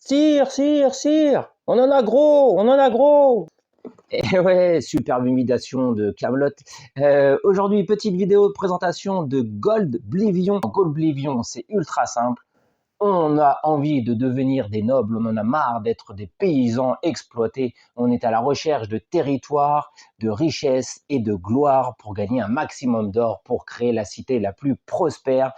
Sire, sire, sire, on en a gros, on en a gros. Et ouais, superbe imitation de Kaamelott. Aujourd'hui, petite vidéo de présentation de Goldblivion. Goldblivion, c'est ultra simple. On a envie de devenir des nobles, on en a marre d'être des paysans exploités. On est à la recherche de territoire, de richesse et de gloire pour gagner un maximum d'or pour créer la cité la plus prospère,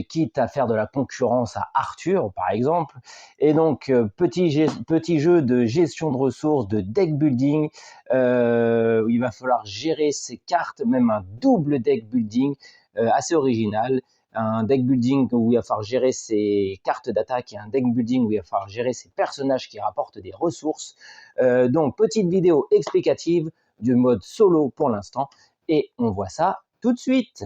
quitte à faire de la concurrence à Arthur, par exemple. Et donc, petit jeu de gestion de ressources, de deck building, où il va falloir gérer ses cartes, même un double deck building assez original. Un deck building où il va falloir gérer ses cartes d'attaque et un deck building où il va falloir gérer ses personnages qui rapportent des ressources. Donc, petite vidéo explicative du mode solo pour l'instant. Et on voit ça tout de suite.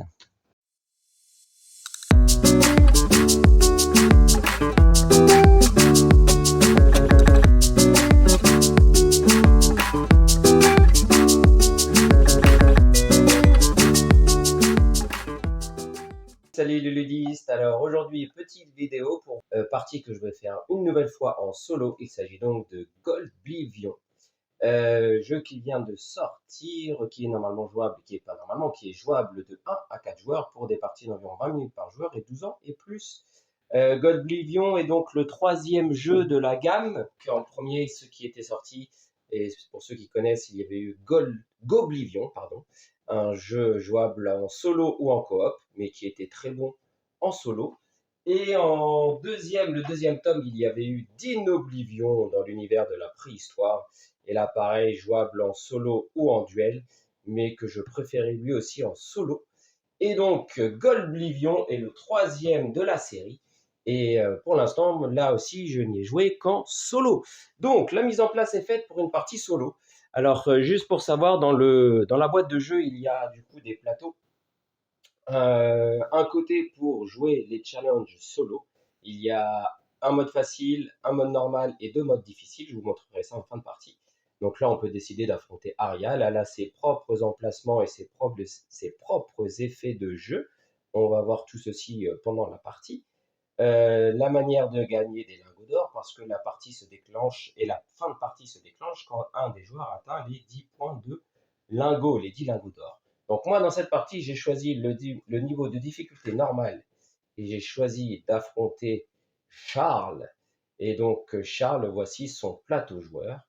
Salut les ludistes, alors aujourd'hui petite vidéo pour partie que je vais faire une nouvelle fois en solo. Il s'agit donc de Goldblivion, jeu qui vient de sortir, qui est normalement jouable, qui est pas normalement, qui est jouable de 1 à 4 joueurs pour des parties d'environ 20 minutes par joueur et 12 ans et plus. Goldblivion est donc le troisième jeu de la gamme. En premier, ce qui était sorti, et pour ceux qui connaissent, il y avait eu Goblivion, pardon, un jeu jouable en solo ou en coop, mais qui était très bon en solo. Et en deuxième, le deuxième tome, il y avait eu Dinoblivion dans l'univers de la préhistoire. Et là, pareil, jouable en solo ou en duel, mais que je préférais lui aussi en solo. Et donc, Goldblivion est le troisième de la série. Et pour l'instant, là aussi, je n'y ai joué qu'en solo. Donc, la mise en place est faite pour une partie solo. Alors, juste pour savoir, dans la boîte de jeu, il y a du coup des plateaux. Un côté pour jouer les challenges solo. Il y a un mode facile, un mode normal et deux modes difficiles. Je vous montrerai ça en fin de partie. Donc là, on peut décider d'affronter Arial. Elle a ses propres emplacements et ses propres effets de jeu. On va voir tout ceci pendant la partie. La manière de gagner des lingots d'or, parce que la partie se déclenche et la fin de partie se déclenche quand un des joueurs atteint les 10 points de lingots, les 10 lingots d'or. Donc moi, dans cette partie, j'ai choisi le niveau de difficulté normal et j'ai choisi d'affronter Charles. Et donc Charles, voici son plateau joueur.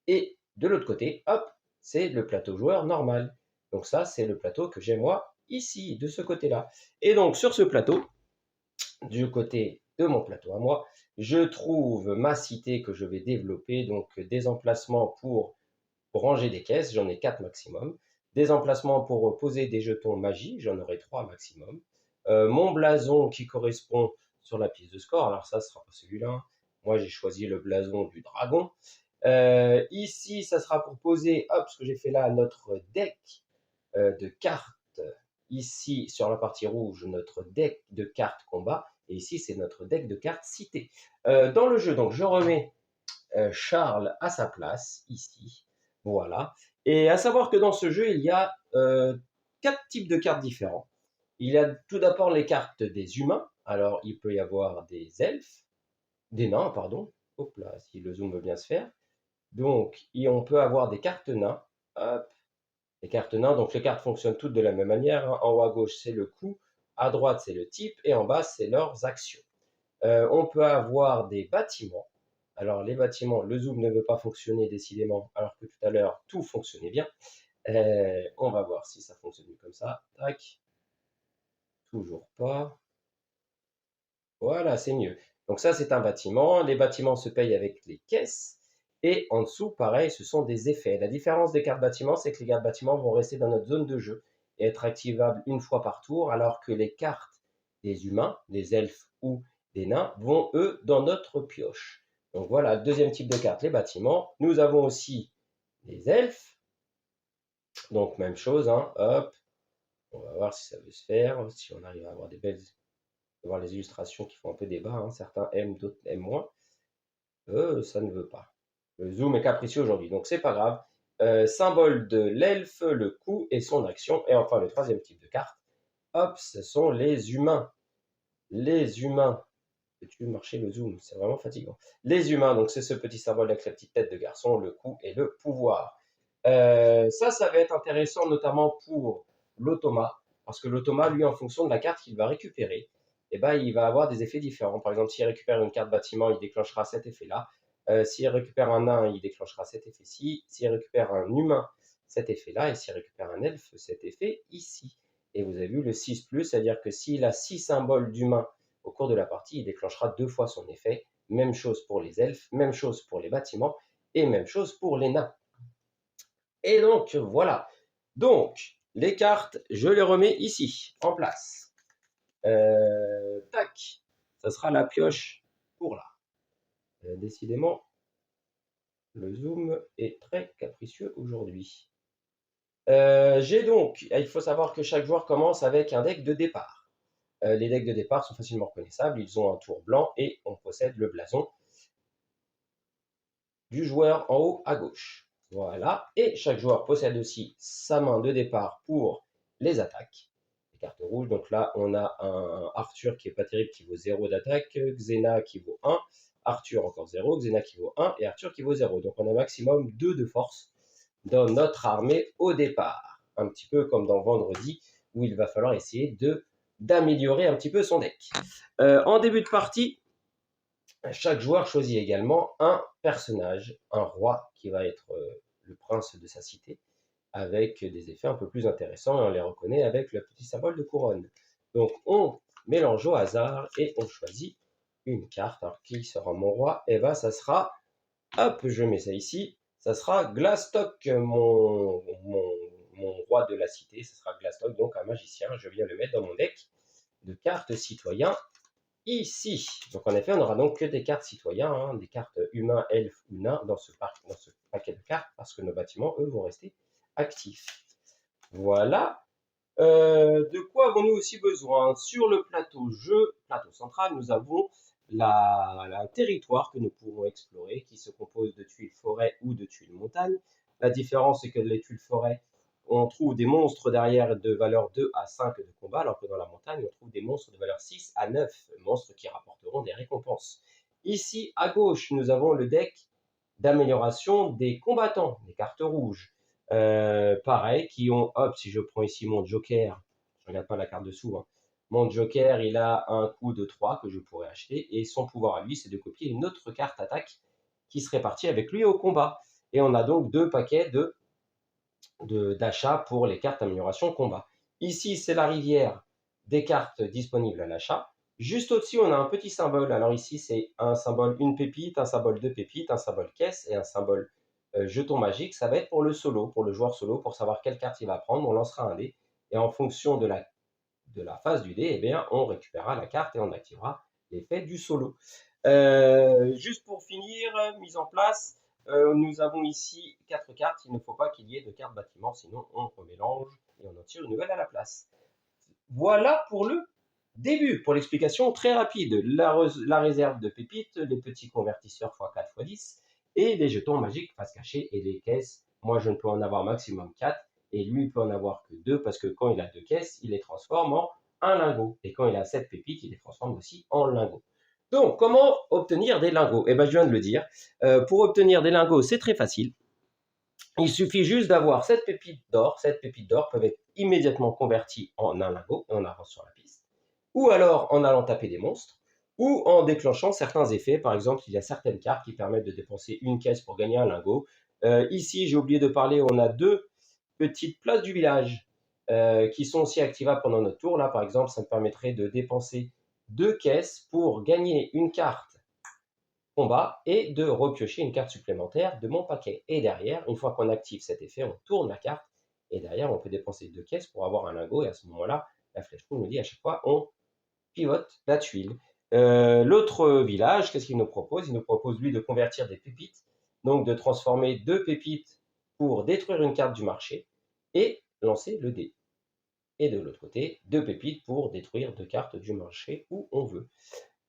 Et de l'autre côté, hop, c'est le plateau joueur normal. Donc ça, c'est le plateau que j'ai moi ici, de ce côté-là. Et donc sur ce plateau, du côté de mon plateau à moi, je trouve ma cité que je vais développer, donc des emplacements pour ranger des caisses, j'en ai 4 maximum, des emplacements pour poser des jetons magie, j'en aurai 3 maximum, mon blason qui correspond sur la pièce de score, alors ça sera pas celui-là, moi j'ai choisi le blason du dragon. Ici, ça sera pour poser, hop, ce que j'ai fait là, notre deck de cartes. Ici, sur la partie rouge, notre deck de cartes combat. Et ici, c'est notre deck de cartes cité. Dans le jeu, donc, je remets Charles à sa place, ici. Voilà. Et à savoir que dans ce jeu, il y a 4 types de cartes différents. Il y a tout d'abord les cartes des humains. Alors, il peut y avoir des elfes, des nains, pardon. Hop là, si le zoom veut bien se faire. Donc, on peut avoir des cartes nains. Hop, les cartes nains, donc les cartes fonctionnent toutes de la même manière. En haut à gauche, c'est le coup. À droite, c'est le type. Et en bas, c'est leurs actions. On peut avoir des bâtiments. Alors, les bâtiments, le zoom ne veut pas fonctionner décidément, alors que tout à l'heure, tout fonctionnait bien. On va voir si ça fonctionne comme ça. Tac. Toujours pas. Voilà, c'est mieux. Donc ça, c'est un bâtiment. Les bâtiments se payent avec les caisses. Et en dessous, pareil, ce sont des effets. La différence des cartes bâtiments, c'est que les cartes bâtiments vont rester dans notre zone de jeu et être activables une fois par tour, alors que les cartes des humains, des elfes ou des nains, vont, eux, dans notre pioche. Donc voilà, deuxième type de carte, les bâtiments. Nous avons aussi les elfes. Donc même chose, hein, hop. On va voir si ça veut se faire, si on arrive à avoir des belles... voir les illustrations qui font un peu débat, hein. Certains aiment, d'autres aiment moins. Ça ne veut pas. Le zoom est capricieux aujourd'hui, donc c'est pas grave. Symbole de l'elfe, le coup et son action. Et enfin, le troisième type de carte, hop, ce sont les humains. Les humains, Peux-tu marcher le zoom? C'est vraiment fatigant. Les humains, donc c'est ce petit symbole avec la petite tête de garçon, le coup et le pouvoir. Ça va être intéressant notamment pour l'automa, parce que l'automa, lui, en fonction de la carte qu'il va récupérer, eh ben, il va avoir des effets différents. Par exemple, s'il récupère une carte bâtiment, il déclenchera cet effet-là. S'il récupère un nain, il déclenchera cet effet-ci. S'il récupère un humain, cet effet-là. Et s'il récupère un elfe, cet effet ici. Et vous avez vu le 6+, c'est-à-dire que s'il a 6 symboles d'humains au cours de la partie, il déclenchera 2 fois son effet. Même chose pour les elfes, même chose pour les bâtiments, et même chose pour les nains. Et donc, voilà. Donc, les cartes, je les remets ici, en place. Tac, ça sera la pioche pour là. Décidément, le zoom est très capricieux aujourd'hui. J'ai donc, il faut savoir que chaque joueur commence avec un deck de départ. Les decks de départ sont facilement reconnaissables, ils ont un tour blanc et on possède le blason du joueur en haut à gauche. Voilà, et chaque joueur possède aussi sa main de départ pour les attaques. Les cartes rouges, donc là on a un Arthur qui est pas terrible qui vaut 0 d'attaque, Xena qui vaut 1, Arthur encore 0, Xena qui vaut 1 et Arthur qui vaut 0. Donc on a maximum 2 de force dans notre armée au départ. Un petit peu comme dans Vendredi où il va falloir essayer d'améliorer un petit peu son deck. En début de partie, chaque joueur choisit également un personnage, un roi qui va être le prince de sa cité, avec des effets un peu plus intéressants et on les reconnaît avec le petit symbole de couronne. Donc on mélange au hasard et on choisit une carte. Alors qui sera mon roi? Eh bien ça sera, hop, je mets ça ici, ça sera Glastock, mon roi de la cité, ça sera Glastock, donc un magicien, je viens le mettre dans mon deck de cartes citoyens ici. Donc en effet, on n'aura donc que des cartes citoyens, hein, des cartes humains, elfes ou nains dans ce paquet de cartes, parce que nos bâtiments, eux, vont rester actifs. Voilà. De quoi avons-nous aussi besoin? Sur le plateau jeu, plateau central, nous avons un territoire que nous pouvons explorer, qui se compose de tuiles forêt ou de tuiles montagne. La différence, c'est que les tuiles forêt, on trouve des monstres derrière de valeur 2 à 5 de combat, alors que dans la montagne, on trouve des monstres de valeur 6 à 9, monstres qui rapporteront des récompenses. Ici, à gauche, nous avons le deck d'amélioration des combattants, des cartes rouges. Pareil, qui ont, hop, si je prends ici mon joker, je ne regarde pas la carte dessous, hein. Mon joker, il a un coût de 3 que je pourrais acheter, et son pouvoir à lui, c'est de copier une autre carte attaque qui serait partie avec lui au combat. Et on a donc 2 paquets d'achat pour les cartes amélioration combat. Ici, c'est la rivière des cartes disponibles à l'achat. Juste au-dessus, on a un petit symbole. Alors ici, c'est un symbole une pépite, un symbole deux pépites, un symbole caisse et un symbole jeton magique. Ça va être pour le solo, pour le joueur solo, pour savoir quelle carte il va prendre. On lancera un dé et en fonction de la phase du dé, eh bien, on récupérera la carte et on activera l'effet du solo. Juste pour finir, mise en place, nous avons ici 4 cartes. Il ne faut pas qu'il y ait de cartes bâtiment, sinon on remélange et on en tire une nouvelle à la place. Voilà pour le début, pour l'explication très rapide. La réserve de pépites, les petits convertisseurs x4 x10 et les jetons magiques face cachée et les caisses. Moi, je ne peux en avoir maximum 4 et lui, il peut en avoir que 2 parce que quand il a 2 caisses, il les transforme en un lingot. Et quand il a 7 pépites, il les transforme aussi en lingots. Donc, comment obtenir des lingots? Eh bien, je viens de le dire. Pour obtenir des lingots, c'est très facile. Il suffit juste d'avoir 7 pépites d'or. 7 pépites d'or peuvent être immédiatement converties en un lingot et on avance sur la piste. Ou alors en allant taper des monstres, ou en déclenchant certains effets. Par exemple, il y a certaines cartes qui permettent de dépenser une caisse pour gagner un lingot. Ici, j'ai oublié de parler, on a 2 petites places du village qui sont aussi activables pendant notre tour. Là, par exemple, ça me permettrait de dépenser 2 caisses pour gagner une carte combat et de repiocher une carte supplémentaire de mon paquet. Et derrière, une fois qu'on active cet effet, on tourne la carte et derrière, on peut dépenser 2 caisses pour avoir un lingot. Et à ce moment-là, la flèche rouge nous dit à chaque fois, on pivote la tuile. L'autre village, qu'est-ce qu'il nous propose? Il nous propose, lui, de convertir des pépites, donc de transformer 2 pépites pour détruire une carte du marché et lancer le dé. Et de l'autre côté, 2 pépites pour détruire 2 cartes du marché où on veut.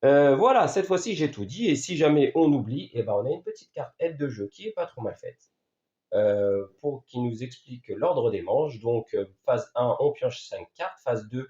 Voilà, cette fois-ci, j'ai tout dit. Et si jamais on oublie, eh ben, on a une petite carte aide de jeu qui est pas trop mal faite. Qui nous explique l'ordre des manches. Donc, phase 1, on pioche 5 cartes. Phase 2,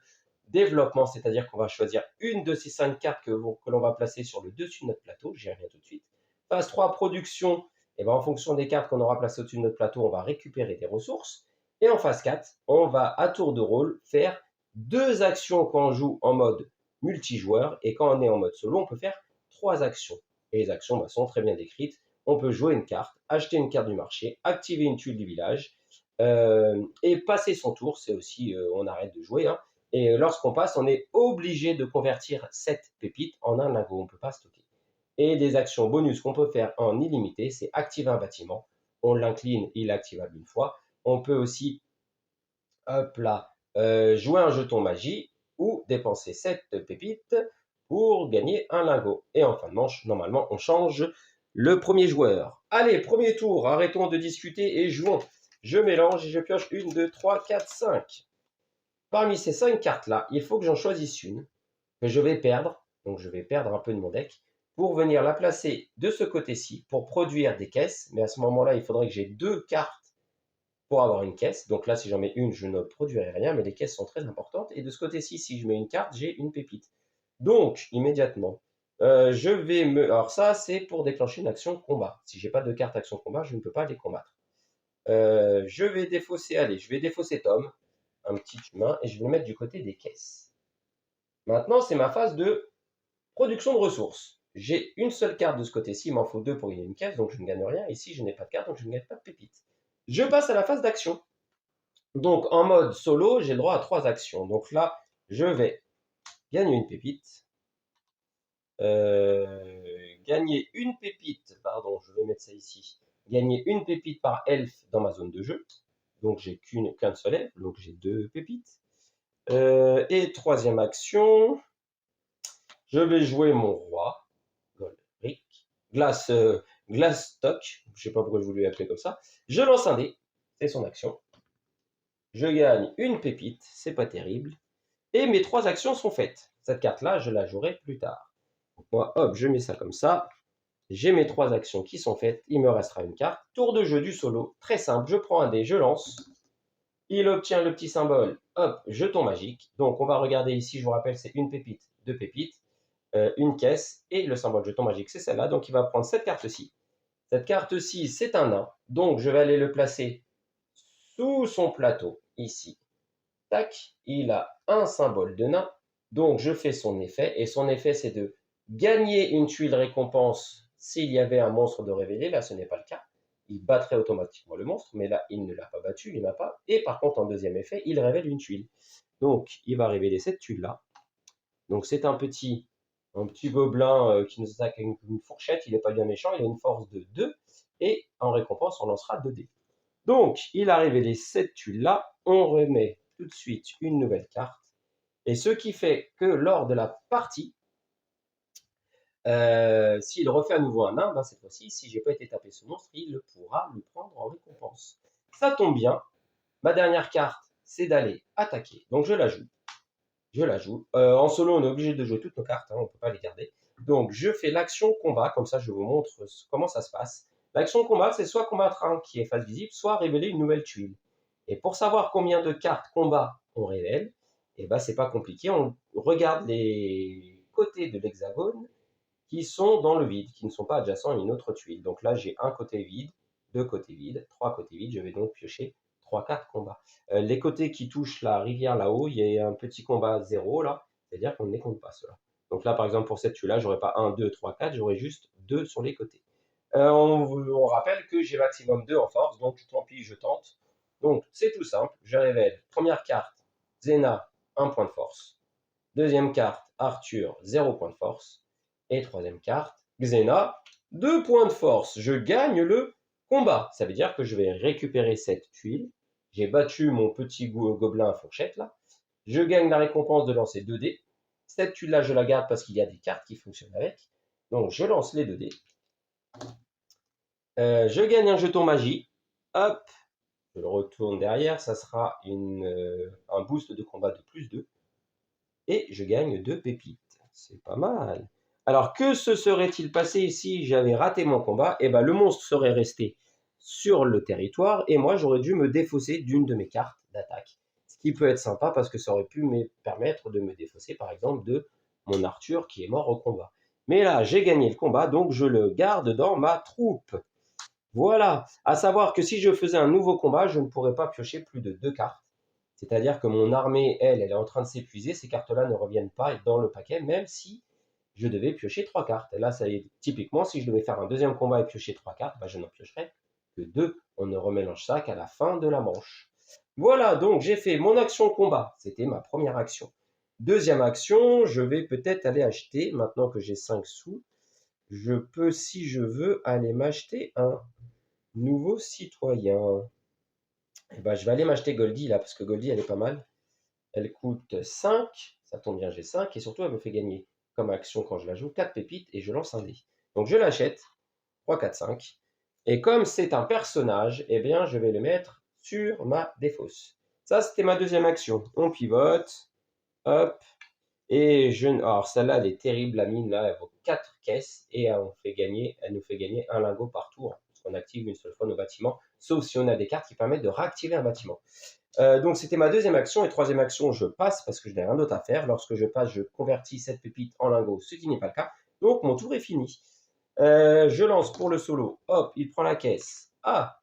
développement, c'est-à-dire qu'on va choisir une de ces 5 cartes que l'on va placer sur le dessus de notre plateau. J'y reviens tout de suite. Phase 3, production. Et ben, en fonction des cartes qu'on aura placées au-dessus de notre plateau, on va récupérer des ressources. Et en phase 4, on va à tour de rôle faire 2 actions quand on joue en mode multijoueur. Et quand on est en mode solo, on peut faire 3 actions. Et les actions sont très bien décrites. On peut jouer une carte, acheter une carte du marché, activer une tuile du village et passer son tour. C'est aussi, on arrête de jouer. Hein. Et lorsqu'on passe, on est obligé de convertir cette pépite en un lingot. On ne peut pas stocker. Et des actions bonus qu'on peut faire en illimité, c'est activer un bâtiment. On l'incline, il est activable une fois. On peut aussi, hop là, jouer un jeton magie ou dépenser 7 pépites pour gagner un lingot. Et en fin de manche, normalement, on change le premier joueur. Allez, premier tour, arrêtons de discuter et jouons. Je mélange et je pioche 1, 2, 3, 4, 5. Parmi ces 5 cartes-là, il faut que j'en choisisse une que je vais perdre. Donc, je vais perdre un peu de mon deck pour venir la placer de ce côté-ci pour produire des caisses. Mais à ce moment-là, il faudrait que j'ai 2 cartes pour avoir une caisse. Donc là, si j'en mets une, je ne produirai rien, mais les caisses sont très importantes. Et de ce côté-ci, si je mets une carte, j'ai une pépite. Donc, immédiatement, je vais me... Alors ça, c'est pour déclencher une action combat. Si je n'ai pas de carte action combat, je ne peux pas les combattre. Je vais défausser, allez, je vais défausser Tom, un petit humain, et je vais le mettre du côté des caisses. Maintenant, c'est ma phase de production de ressources. J'ai une seule carte de ce côté-ci, il m'en faut 2 pour gagner une caisse, donc je ne gagne rien. Ici, je n'ai pas de carte, donc je ne gagne pas de pépite. Je passe à la phase d'action. Donc, en mode solo, j'ai le droit à 3 actions. Donc là, je vais gagner une pépite. Gagner une pépite, pardon, je vais mettre ça ici. Gagner une pépite par elfe dans ma zone de jeu. Donc, j'ai qu'un seul elfe, donc j'ai 2 pépites. Et troisième action, je vais jouer mon roi, Golric, Glassstock, je ne sais pas pourquoi je voulais l'appeler comme ça. Je lance un dé, c'est son action. Je gagne une pépite, c'est pas terrible. Et mes 3 actions sont faites. Cette carte-là, je la jouerai plus tard. Donc moi, hop, je mets ça comme ça. J'ai mes 3 actions qui sont faites. Il me restera une carte. Tour de jeu du solo, très simple. Je prends un dé, je lance. Il obtient le petit symbole, hop, jeton magique. Donc on va regarder ici, je vous rappelle, c'est une pépite, 2 pépites, une caisse, et le symbole jeton magique, c'est celle-là. Donc il va prendre cette carte-ci. Cette carte-ci, c'est un nain. Donc je vais aller le placer sous son plateau, ici. Tac, il a un symbole de nain. Donc je fais son effet, et son effet, c'est de gagner une tuile récompense s'il y avait un monstre de révélé. Là, ce n'est pas le cas. Il battrait automatiquement le monstre, mais là, il ne l'a pas battu, il n'a pas. Et par contre, en deuxième effet, il révèle une tuile. Donc, il va révéler cette tuile-là. Donc, c'est un petit gobelin qui nous attaque avec une fourchette. Il n'est pas bien méchant, il a une force de 2. Et en récompense, on lancera 2 dés. Donc, il a révélé cette tuile-là. On remet tout de suite une nouvelle carte. Et ce qui fait que lors de la partie, s'il refait à nouveau un nain, ben cette fois-ci, si j'ai pas été tapé ce monstre, il pourra le prendre en récompense. Ça tombe bien. Ma dernière carte, c'est d'aller attaquer. Donc je la joue. En solo, on est obligé de jouer toutes nos cartes, hein, on ne peut pas les garder. Donc je fais l'action combat, comme ça je vous montre comment ça se passe. L'action combat, c'est soit combattre un qui est face visible, soit révéler une nouvelle tuile. Et pour savoir combien de cartes combat on révèle, et ben c'est pas compliqué, on regarde les côtés de l'hexagone qui sont dans le vide, qui ne sont pas adjacents à une autre tuile. Donc là, j'ai un côté vide, 2 côtés vides, 3 côtés vides. Je vais donc piocher 3 cartes combat. Les côtés qui touchent la rivière là-haut, il y a un petit combat 0 là, c'est-à-dire qu'on ne les compte pas cela. Donc là, par exemple, pour cette tuile-là, j'aurais pas 1, 2, 3, 4, j'aurais juste 2 sur les côtés. On rappelle que j'ai maximum 2 en force, donc tant pis, je tente. Donc c'est tout simple, je révèle. Première carte, Xena, 1 point de force. Deuxième carte, Arthur, 0 point de force. Et troisième carte, Xena, 2 points de force. Je gagne le combat. Ça veut dire que je vais récupérer cette tuile. J'ai battu mon petit gobelin à fourchette là. Je gagne la récompense de lancer 2 dés. Cette tuile-là, je la garde parce qu'il y a des cartes qui fonctionnent avec. Donc, je lance les 2 dés. Je gagne un jeton magie. Hop, je le retourne derrière. Ça sera un boost de combat de plus 2. Et je gagne 2 pépites. C'est pas mal. Alors, que se serait-il passé si j'avais raté mon combat? Eh bien, le monstre serait resté sur le territoire et moi, j'aurais dû me défausser d'une de mes cartes d'attaque. Ce qui peut être sympa parce que ça aurait pu me permettre de me défausser, par exemple, de mon Arthur qui est mort au combat. Mais là, j'ai gagné le combat, donc je le garde dans ma troupe. Voilà. À savoir que si je faisais un nouveau combat, je ne pourrais pas piocher plus de 2 cartes. C'est-à-dire que mon armée, elle est en train de s'épuiser. Ces cartes-là ne reviennent pas dans le paquet, même si je devais piocher 3 cartes. Et là, ça est, typiquement, si je devais faire un deuxième combat et piocher 3 cartes, bah, je n'en piocherais que 2. On ne remélange ça qu'à la fin de la manche. Voilà, donc j'ai fait mon action combat. C'était ma première action. Deuxième action, je vais peut-être aller acheter, maintenant que j'ai 5 sous, je peux, si je veux, aller m'acheter un nouveau citoyen. Et ben, je vais aller m'acheter Goldie là, parce que Goldie, elle est pas mal. Elle coûte 5, ça tombe bien, j'ai 5, et surtout, elle me fait gagner, comme action quand je la joue, 4 pépites, et je lance un dé. Donc je l'achète, 3, 4, 5. Et comme c'est un personnage, eh bien, je vais le mettre sur ma défausse. Ça, c'était ma deuxième action. On pivote, hop, et je... Alors, celle-là, elle est terrible, la mine, là, elle vaut 4 caisses, et elle nous fait gagner un lingot par tour, parce qu'on active une seule fois nos bâtiments, sauf si on a des cartes qui permettent de réactiver un bâtiment. Donc, c'était ma deuxième action, et troisième action, je passe, parce que je n'ai rien d'autre à faire. Lorsque je passe, je convertis cette pépite en lingot, ce qui n'est pas le cas. Donc, mon tour est fini. Je lance pour le solo, hop, il prend la caisse. Ah,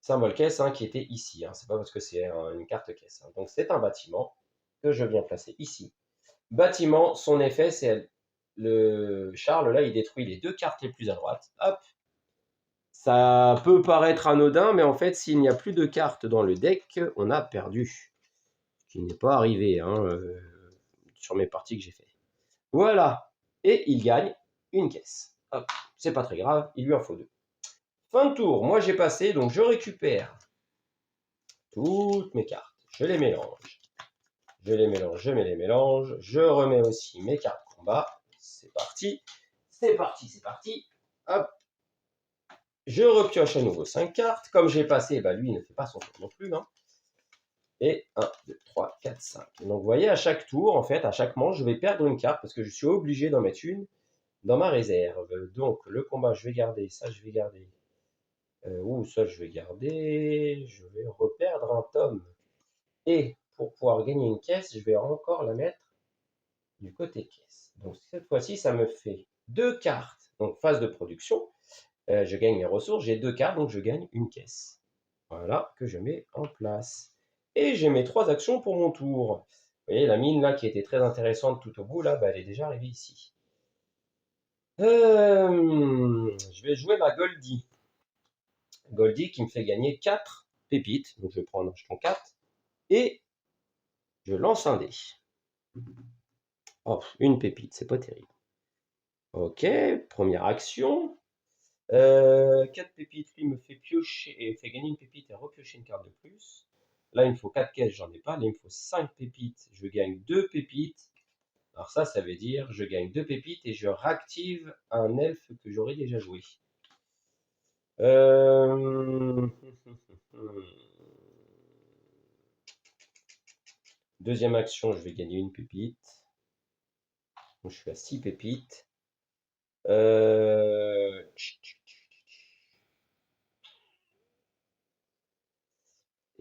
symbole caisse hein, qui était ici, hein. C'est pas parce que c'est une carte caisse, hein. Donc, c'est un bâtiment que je viens placer ici. Bâtiment, son effet, c'est le Charles, là, il détruit les 2 cartes les plus à droite. Hop. Ça peut paraître anodin, mais en fait, s'il n'y a plus de cartes dans le deck, on a perdu. Ce qui n'est pas arrivé hein, sur mes parties que j'ai fait. Voilà. Et il gagne une caisse. Hop. C'est pas très grave, il lui en faut 2. Fin de tour, moi j'ai passé, donc je récupère toutes mes cartes. Je les mélange. Je les mélange, je mets les mélanges. Je remets aussi mes cartes combat. C'est parti. C'est parti, c'est parti. Hop. Je repioche à nouveau 5 cartes. Comme j'ai passé, bah lui, il ne fait pas son tour non plus. Hein. Et 1, 2, 3, 4, 5. Donc vous voyez, à chaque tour, en fait, à chaque manche, je vais perdre une carte parce que je suis obligé d'en mettre une dans ma réserve. Donc le combat, je vais garder. Ça, je vais garder. Ça, je vais garder. Je vais reperdre un tome. Et pour pouvoir gagner une caisse, je vais encore la mettre du côté caisse. Donc cette fois-ci, ça me fait 2 cartes. Donc phase de production. Je gagne mes ressources, j'ai 2 cartes, donc je gagne une caisse. Voilà, que je mets en place. Et j'ai mes 3 actions pour mon tour. Vous voyez, la mine là qui était très intéressante tout au bout, là, bah, elle est déjà arrivée ici. Je vais jouer ma Goldie. Goldie qui me fait gagner 4 pépites. Donc je vais prendre un jeton 4. Et je lance un dé. Oh, une pépite, c'est pas terrible. Ok, première action. 4 pépites, lui me fait piocher et fait gagner une pépite et repiocher une carte de plus. Là, il me faut 4 caisses, j'en ai pas. Là, il me faut 5 pépites, je gagne 2 pépites. Alors ça veut dire je gagne 2 pépites et je réactive un elfe que j'aurais déjà joué. Deuxième action, je vais gagner une pépite. Donc, je suis à 6 pépites.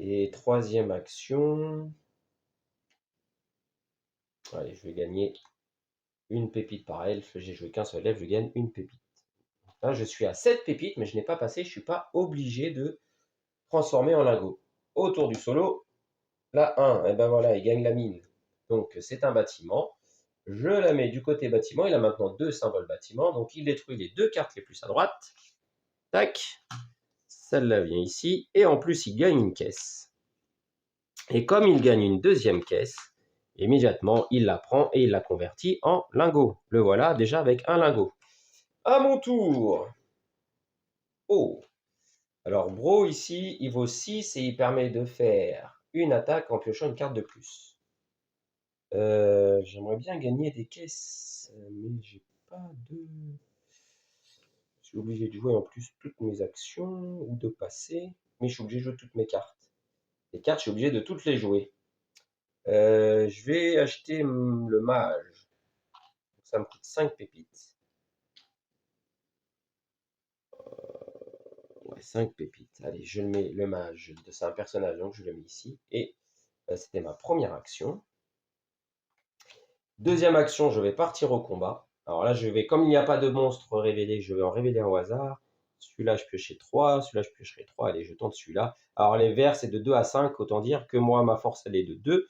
Et troisième action. Allez, je vais gagner une pépite par elfe. J'ai joué qu'un seul elfe, je gagne une pépite. Là, je suis à 7 pépites, mais je n'ai pas passé. Je ne suis pas obligé de transformer en lingot. Autour du solo, là, 1. Et ben voilà, il gagne la mine. Donc, c'est un bâtiment. Je la mets du côté bâtiment. Il a maintenant 2 symboles bâtiment. Donc, il détruit les 2 cartes les plus à droite. Tac. Celle-là vient ici. Et en plus, il gagne une caisse. Et comme il gagne une deuxième caisse, immédiatement, il la prend et il la convertit en lingot. Le voilà déjà avec un lingot. À mon tour. Oh. Alors, Bro, ici, il vaut 6 et il permet de faire une attaque en piochant une carte de plus. J'aimerais bien gagner des caisses, mais j'ai pas de... Je suis obligé de jouer en plus toutes mes actions ou de passer, mais je suis obligé de jouer toutes mes cartes. Les cartes, je suis obligé de toutes les jouer. Je vais acheter le mage. Ça me coûte 5 pépites. Ouais, 5 pépites. Allez, je le mets, le mage. C'est un personnage, donc je le mets ici. Et C'était ma première action. Deuxième action, je vais partir au combat. Alors là, comme il n'y a pas de monstre révélé, je vais en révéler un au hasard. Celui-là, je piocherai 3. Celui-là, je piocherai 3. Allez, je tente celui-là. Alors les verts, c'est de 2 à 5. Autant dire que moi, ma force, elle est de 2.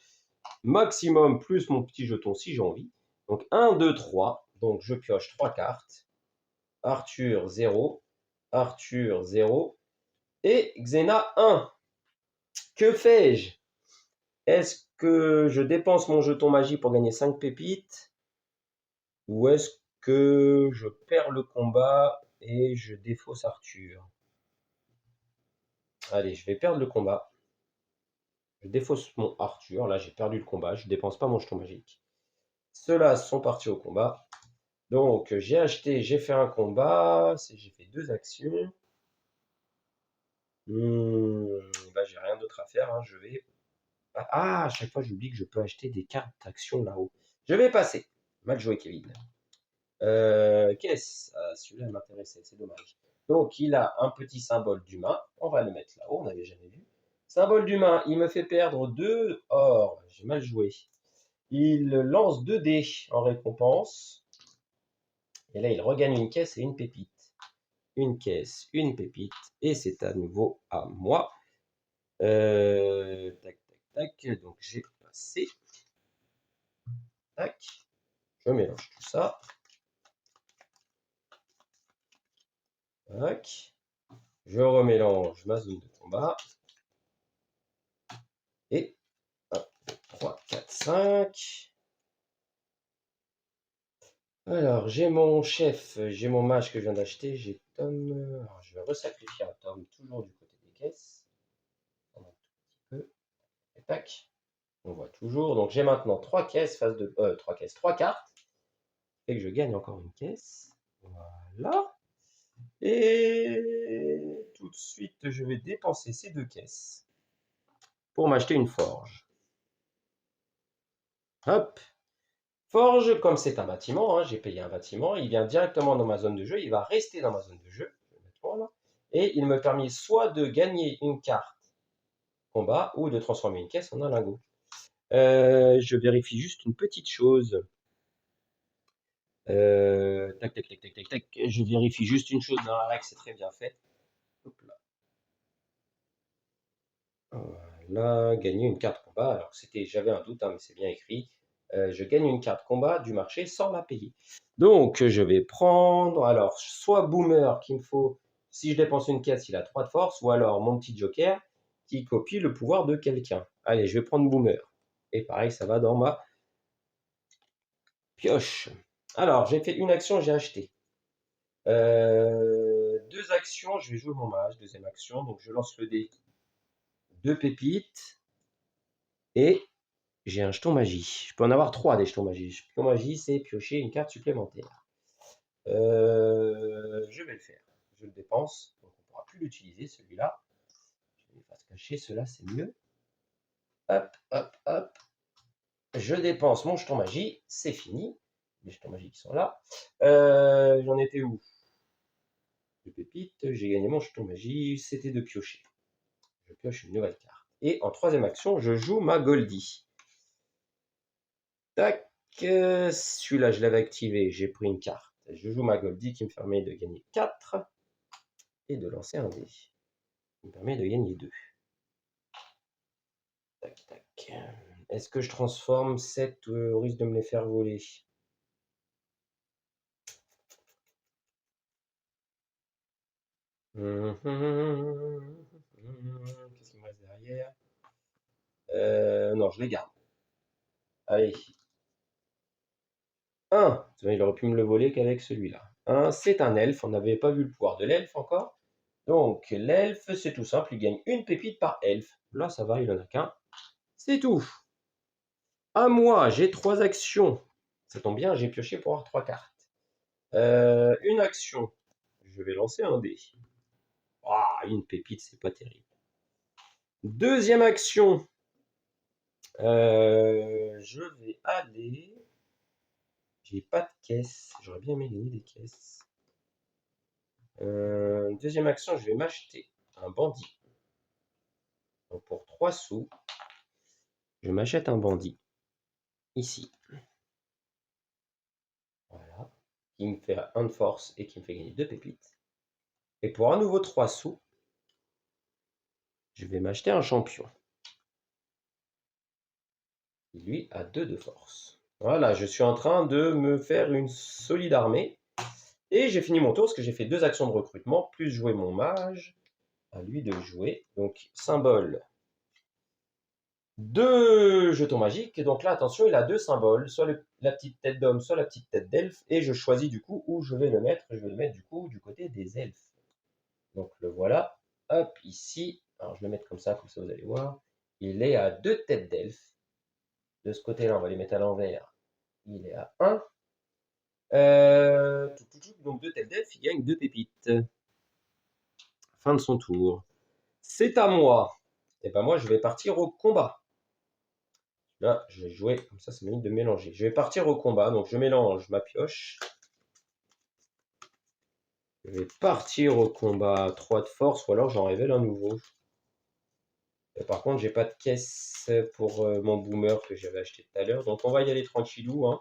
Maximum plus mon petit jeton si j'ai envie. Donc 1, 2, 3. Donc je pioche 3 cartes. Arthur 0. Arthur 0. Et Xena 1. Que fais-je? Est-ce que je dépense mon jeton magie pour gagner 5 pépites? Ou est-ce que je perds le combat et je défausse Arthur? Allez, je vais perdre le combat. Je défausse mon Arthur. Là, j'ai perdu le combat. Je ne dépense pas mon jeton magique. Ceux-là sont partis au combat. Donc, j'ai acheté, j'ai fait un combat. J'ai fait 2 actions. Bah, j'ai rien d'autre à faire. Je vais... Ah, à chaque fois, j'oublie que je peux acheter des cartes d'action là-haut. Je vais passer. Mal joué, Kevin. Qu'est-ce? Celui-là m'intéressait, c'est dommage. Donc, il a un petit symbole d'humain. On va le mettre là-haut, on n'avait jamais vu. Symbole d'humain, il me fait perdre 2 or. J'ai mal joué. Il lance 2 dés en récompense. Et là, il regagne une caisse et une pépite. Une caisse, une pépite. Et c'est à nouveau à moi. Tac, tac, tac. Donc, j'ai passé. Tac. Je mélange tout ça. Tac. Je remélange ma zone de combat. Et 1, 2, 3, 4, 5. Alors, j'ai mon chef, j'ai mon mage que je viens d'acheter, j'ai Tom. Alors, je vais resacrifier un Tom, toujours du côté des caisses. Un tout petit peu. Et tac. On voit toujours. Donc, j'ai maintenant 3 caisses, face de. 3 caisses, 3 cartes. Et que je gagne encore une caisse. Voilà. Et tout de suite, je vais dépenser ces 2 caisses pour m'acheter une forge. Hop. Forge, comme c'est un bâtiment, j'ai payé un bâtiment, il vient directement dans ma zone de jeu, il va rester dans ma zone de jeu. Je vais mettre voilà. Et il me permet soit de gagner une carte combat ou de transformer une caisse en un lingot. Je vérifie juste une petite chose. Tac, tac, tac, tac, tac, tac. Je vérifie juste une chose dans la règle, c'est très bien fait. Hop là. Voilà, gagner une carte combat. Alors j'avais un doute, mais c'est bien écrit. Je gagne une carte combat du marché sans la payer. Donc, je vais prendre, alors, soit Boomer qu'il me faut, si je dépense une caisse, il a 3 de force, ou alors mon petit Joker qui copie le pouvoir de quelqu'un. Allez, je vais prendre Boomer. Et pareil, ça va dans ma pioche. Alors, j'ai fait une action, j'ai acheté. 2 actions, je vais jouer mon mage, deuxième action, donc je lance le dé. 2 pépites. Et j'ai un jeton magie. Je peux en avoir 3 des jetons magie. Jeton magie, c'est piocher une carte supplémentaire. Je vais le faire. Je le dépense. Donc on ne pourra plus l'utiliser celui-là. Je vais les faire se cacher. Cela, c'est mieux. Hop, hop, hop. Je dépense mon jeton magie. C'est fini. Les jetons magie qui sont là. J'en étais où? De pépites. J'ai gagné mon jeton magie. C'était de piocher. Je pioche une nouvelle carte. Et en troisième action, je joue ma Goldie. Tac. Celui-là, je l'avais activé. J'ai pris une carte. Je joue ma Goldie qui me permet de gagner 4 et de lancer un dé. Qui me permet de gagner 2. Tac, tac. Est-ce que je transforme 7 au risque de me les faire voler? Qu'est-ce qu'il me reste derrière? Non, je les garde. Allez. 1. Il aurait pu me le voler qu'avec celui-là. 1, c'est un elfe. On n'avait pas vu le pouvoir de l'elfe encore. Donc, l'elfe, c'est tout simple. Il gagne une pépite par elfe. Là, ça va, il en a qu'un. C'est tout. À moi, j'ai 3 actions. Ça tombe bien, j'ai pioché pour avoir 3 cartes. Une action. Je vais lancer un dé. Ah, une pépite, c'est pas terrible. Deuxième action. Je vais aller. J'ai pas de caisse. J'aurais bien aimé gagner des caisses. Deuxième action, je vais m'acheter un bandit. Donc pour 3 sous. Je m'achète un bandit. Ici. Voilà. Qui me fait 1 de force et qui me fait gagner 2 pépites. Et pour un nouveau 3 sous, je vais m'acheter un champion. Qui lui a 2 de force. Voilà, je suis en train de me faire une solide armée. Et j'ai fini mon tour parce que j'ai fait 2 actions de recrutement, plus jouer mon mage. À lui de jouer. Donc, symbole. 2 jetons magiques. Donc là, attention, il a 2 symboles. Soit la petite tête d'homme, soit la petite tête d'elfe. Et je choisis du coup où je vais le mettre. Je vais le mettre du coup du côté des elfes. Donc le voilà. Hop, ici. Alors je vais le mettre comme ça vous allez voir. Il est à 2 têtes d'elfe. De ce côté-là, on va les mettre à l'envers. Il est à 1. Donc 2 têtes d'elfe, il gagne 2 pépites. Fin de son tour. C'est à moi. Et ben moi, je vais partir au combat. Là, je vais jouer, comme ça m'évite de mélanger. Je vais partir au combat, donc je mélange ma pioche. Je vais partir au combat 3 de force, ou alors j'en révèle un nouveau. Et par contre, j'ai pas de caisse pour mon boomer que j'avais acheté tout à l'heure, donc on va y aller tranquillou. Hein.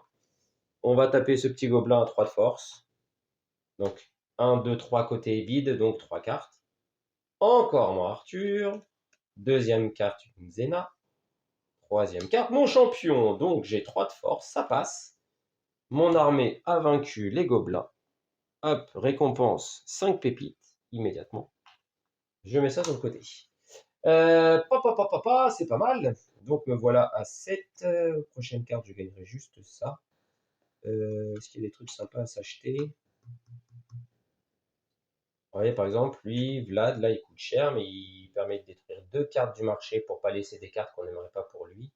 On va taper ce petit gobelin à 3 de force. Donc 1, 2, 3 côté vide, donc 3 cartes. Encore mon Arthur. Deuxième carte, une Zena. Troisième carte, mon champion. Donc j'ai 3 de force, ça passe. Mon armée a vaincu les gobelins. Hop, récompense 5 pépites immédiatement. Je mets ça sur le côté. C'est pas mal. Donc me voilà à 7. Prochaine carte, je gagnerai juste ça. Est-ce qu'il y a des trucs sympas à s'acheter? Vous voyez, par exemple, lui, Vlad, là, il coûte cher, mais il permet de détruire 2 cartes du marché pour pas laisser des cartes qu'on n'aimerait pas pour lui.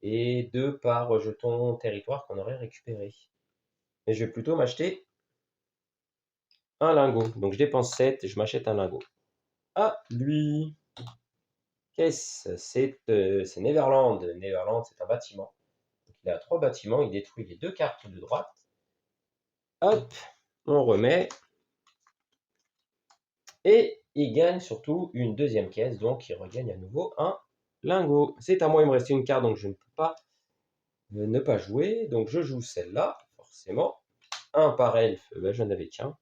Et 2 par jeton territoire qu'on aurait récupéré. Mais je vais plutôt m'acheter un lingot. Donc je dépense 7 et je m'achète un lingot. Ah, lui. Qu'est-ce? C'est Neverland. Neverland, c'est un bâtiment. Donc, il a 3 bâtiments. Il détruit les 2 cartes de droite. Hop, on remet. Et il gagne surtout une deuxième caisse. Donc il regagne à nouveau un lingot. C'est à moi, il me restait une carte, donc je ne peux pas ne pas jouer. Donc je joue celle-là, forcément. Un par elfe, ben, j'en avais qu'un.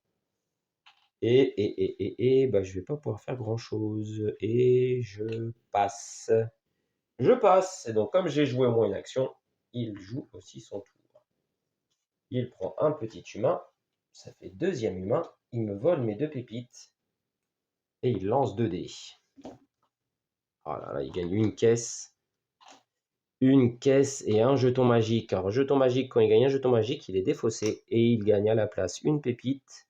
Et ben, je vais pas pouvoir faire grand-chose. Et je passe. Je passe. Et donc comme j'ai joué au moins une action, il joue aussi son tour. Il prend un petit humain. Ça fait deuxième humain. Il me vole mes 2 pépites. Et il lance 2 dés. Oh là là, il gagne une caisse et un jeton magique. Alors, jeton magique, quand il gagne un jeton magique, il est défaussé et il gagne à la place une pépite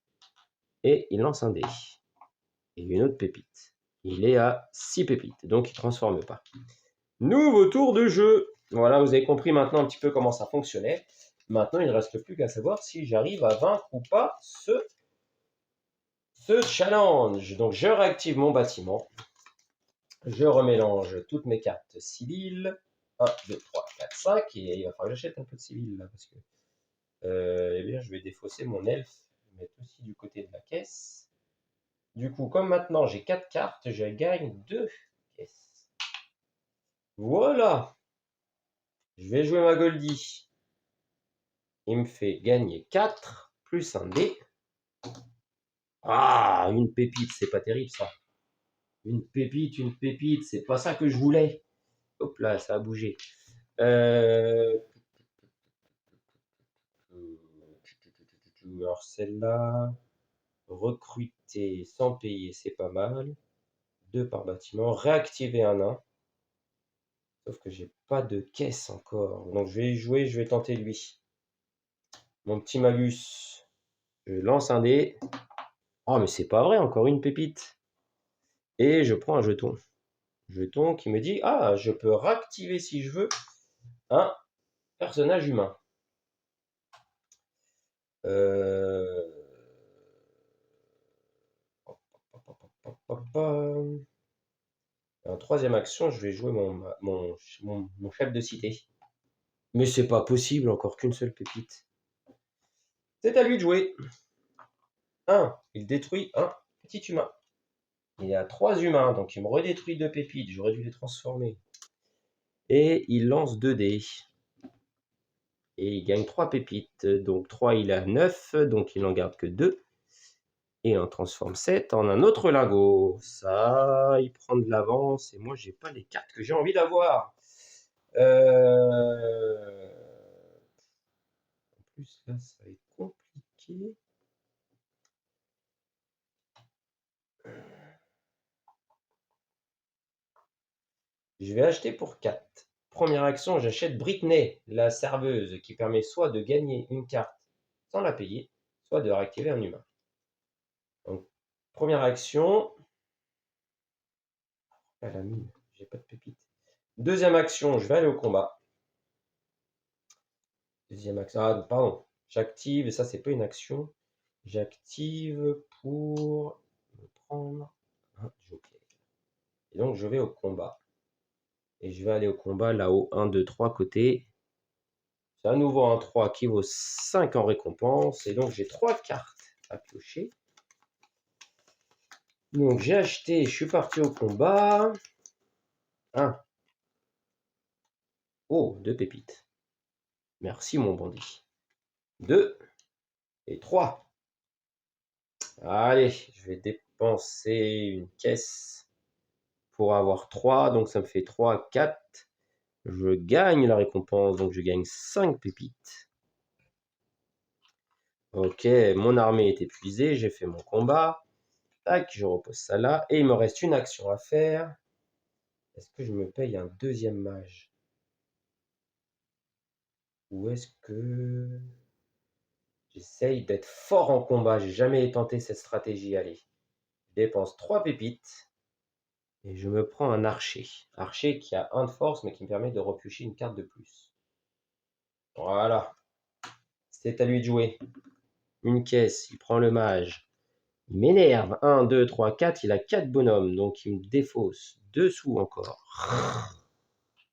et il lance un dé. Et une autre pépite. Il est à 6 pépites, donc il ne transforme pas. Nouveau tour de jeu. Voilà, vous avez compris maintenant un petit peu comment ça fonctionnait. Maintenant, il ne reste plus qu'à savoir si j'arrive à vaincre ou pas ce challenge. Donc, je réactive mon bâtiment. Je remélange toutes mes cartes civiles. 1, 2, 3, 4, 5. Et il va falloir que j'achète un peu de civil là parce que eh bien, je vais défausser mon elfe. Je vais mettre aussi du côté de la caisse. Du coup, comme maintenant j'ai 4 cartes, je gagne 2 caisses. Voilà. Je vais jouer ma Goldie. Il me fait gagner 4 plus un dé. Ah, une pépite, c'est pas terrible ça. Une pépite, c'est pas ça que je voulais. Hop là, ça a bougé. Alors celle-là, recruter sans payer, c'est pas mal. 2 par bâtiment. Réactiver un nain. Sauf que j'ai pas de caisse encore. Donc je vais y jouer, je vais tenter lui. Mon petit malus. Je lance un dé. Oh mais c'est pas vrai, encore une pépite. Et je prends un jeton. Jeton qui me dit, ah, je peux réactiver si je veux un personnage humain. En troisième action, je vais jouer mon chef de cité. Mais c'est pas possible, encore qu'une seule pépite. C'est à lui de jouer. 1. Il détruit un petit humain. Il y a 3 humains, donc il me redétruit 2 pépites. J'aurais dû les transformer. Et il lance 2 dés. Et il gagne 3 pépites. Donc 3, il a 9, donc il n'en garde que 2. Et on transforme 7 en un autre lingot. Ça, il prend de l'avance. Et moi, j'ai pas les cartes que j'ai envie d'avoir. En plus, là, ça va être compliqué. Je vais acheter pour 4. Première action, j'achète Britney, la serveuse, qui permet soit de gagner une carte sans la payer, soit de réactiver un humain. Donc, première action. Ah, la mine, j'ai pas de pépite. Deuxième action, je vais aller au combat. Deuxième action, ah, pardon, j'active, et ça, c'est pas une action. J'active pour me prendre un joker. Et donc, je vais au combat. Et je vais aller au combat là-haut, 1, 2, 3 côté. C'est à nouveau un 3 qui vaut 5 en récompense. Et donc, j'ai 3 cartes à piocher. Donc, j'ai acheté, je suis parti au combat. 1. Oh, 2 pépites. Merci, mon bandit. 2 et 3. Allez, je vais dépenser une caisse pour avoir 3. Donc, ça me fait 3, 4. Je gagne la récompense. Donc, je gagne 5 pépites. Ok, mon armée est épuisée. J'ai fait mon combat. Tac, je repose ça là. Et il me reste une action à faire. Est-ce que je me paye un deuxième mage? Ou est-ce que j'essaye d'être fort en combat? J'ai jamais tenté cette stratégie. Allez, je dépense 3 pépites. Et je me prends un archer. Archer qui a 1 de force, mais qui me permet de repiocher une carte de plus. Voilà. C'est à lui de jouer. Une caisse, il prend le mage. Il m'énerve. 1, 2, 3, 4. Il a 4 bonhommes. Donc il me défausse 2 sous encore.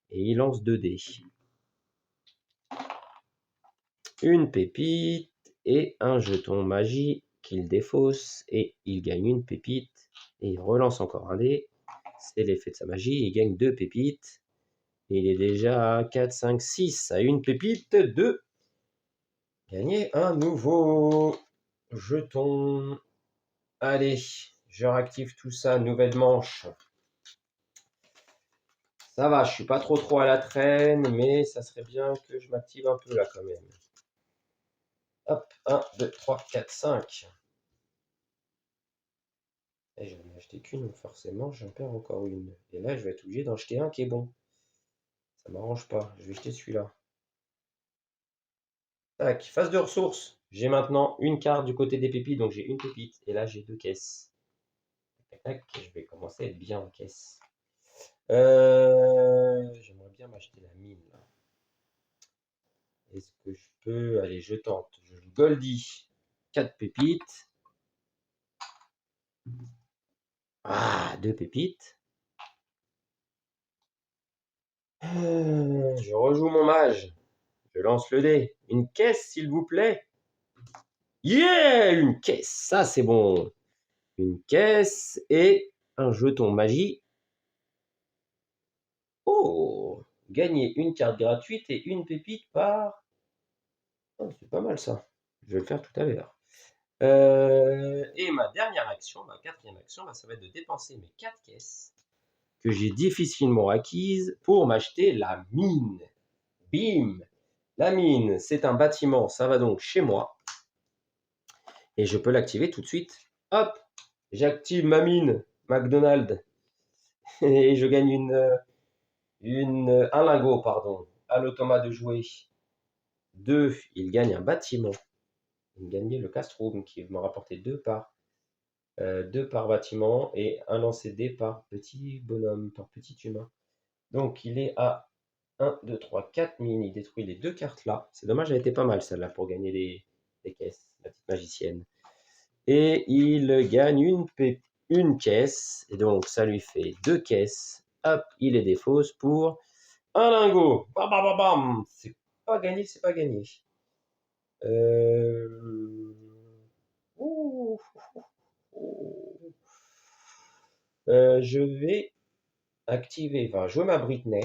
Et il lance 2 dés. Une pépite et un jeton magie qu'il défausse. Et il gagne une pépite. Et il relance encore un dé. C'est l'effet de sa magie. Il gagne 2 pépites. Et il est déjà à 4, 5, 6. À une pépite de gagner un nouveau jeton. Allez, je réactive tout ça. Nouvelle manche. Ça va, je suis pas trop à la traîne, mais ça serait bien que je m'active un peu là quand même. Hop, 1, 2, 3, 4, 5. Et j'en ai acheté qu'une, donc forcément j'en perds encore une. Et là, je vais être obligé d'en acheter un qui est bon. Ça m'arrange pas, je vais jeter celui-là. Tac, phase de ressources. J'ai maintenant une carte du côté des pépites, donc j'ai une pépite. Et là, j'ai 2 caisses. Tac, tac, je vais commencer à être bien en caisse. J'aimerais bien m'acheter la mine là. Est-ce que je peux? Allez, je tente. Je joue Goldie. 4 pépites. Ah, 2 pépites. Je rejoue mon mage. Je lance le dé. Une caisse, s'il vous plaît. Yeah! Une caisse. Ça, c'est bon. Une caisse et un jeton magie. Oh! Gagner une carte gratuite et une pépite par... Oh, c'est pas mal ça. Je vais le faire tout à l'heure. Et ma dernière action, ma quatrième action, ça va être de dépenser mes 4 caisses que j'ai difficilement acquises pour m'acheter la mine. Bim! La mine, c'est un bâtiment, ça va donc chez moi. Et je peux l'activer tout de suite. Hop! J'active ma mine, McDonald's. Et je gagne un lingot, pardon, à l'automat de jouer. 2, il gagne un bâtiment. Il gagnait le Castrum qui me rapportait 2 par bâtiment et un lancer dé par petit bonhomme, par petit humain. Donc il est à 1, 2, 3, 4 mines. Il détruit les 2 cartes là. C'est dommage, elle était pas mal celle-là pour gagner les caisses, la petite magicienne. Et il gagne une caisse. Et donc ça lui fait 2 caisses. Hop, il les défausse pour un lingot. Bam, bam, bam, bam. C'est pas gagné, c'est pas gagné. Ouh. Je vais activer, enfin jouer ma Britney.